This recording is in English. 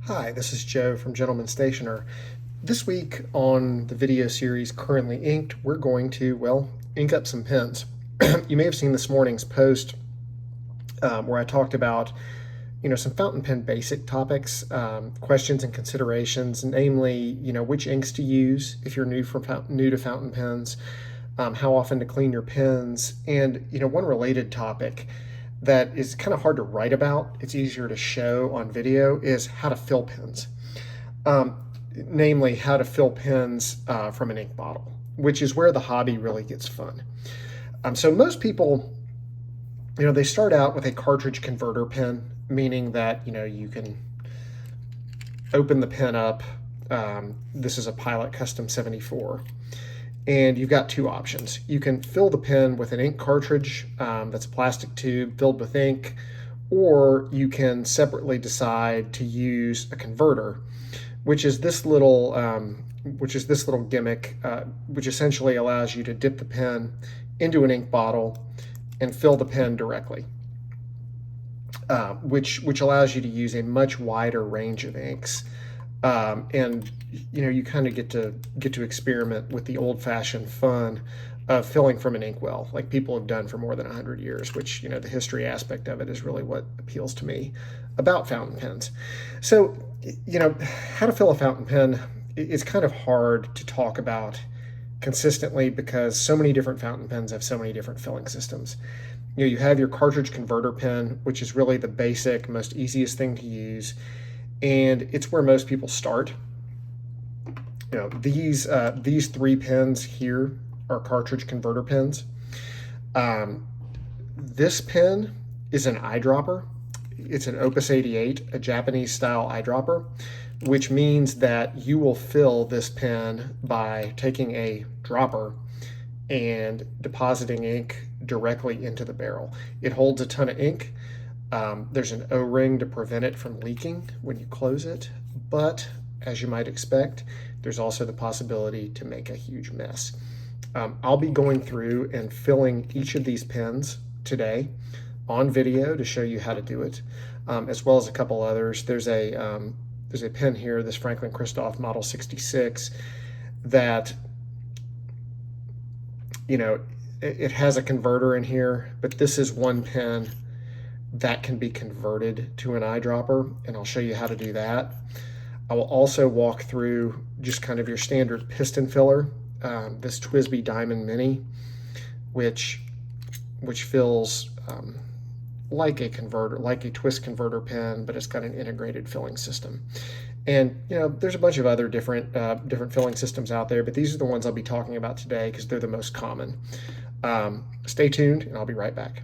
Hi, this is Joe from Gentleman Stationer. This week on the video series Currently Inked, we're going to, well, ink up some pens. You may have seen this morning's post where I talked about, some fountain pen basic topics, questions and considerations, namely, which inks to use if you're new to fountain pens, how often to clean your pens, and, one related topic that is kind of hard to write about, it's easier to show on video, is how to fill pens. Namely, how to fill pens from an ink bottle, which is where the hobby really gets fun. So most people, they start out with a cartridge converter pen, meaning that, you can open the pen up. This is a Pilot Custom 74. And you've got two options. You can fill the pen with an ink cartridge that's a plastic tube filled with ink, or you can separately decide to use a converter, which is this little gimmick, which essentially allows you to dip the pen into an ink bottle and fill the pen directly, which allows you to use a much wider range of inks. And you kind of get to experiment with the old-fashioned fun of filling from an inkwell, like people have done for more than 100 years, which, the history aspect of it is really what appeals to me about fountain pens. So, how to fill a fountain pen is kind of hard to talk about consistently because so many different fountain pens have so many different filling systems. You have your cartridge converter pen, which is really the basic, most easiest thing to use, and it's where most people start. These three pens here are cartridge converter pens. This pen is an eyedropper. It's an Opus 88, a Japanese style eyedropper, which means that you will fill this pen by taking a dropper and depositing ink directly into the barrel. It holds a ton of ink. There's an O-ring to prevent it from leaking when you close it, but as you might expect, there's also the possibility to make a huge mess. I'll be going through and filling each of these pens today on video to show you how to do it, as well as a couple others. There's a pen here, this Franklin Christoph Model 66, that, it has a converter in here, but this is one pen that can be converted to an eyedropper, and I'll show you how to do that. I will also walk through just kind of your standard piston filler, this TWSBI Diamond Mini, which fills like a converter, like a twist converter pen, but it's got an integrated filling system. And there's a bunch of other different filling systems out there, but these are the ones I'll be talking about today because they're the most common. Stay tuned, and I'll be right back.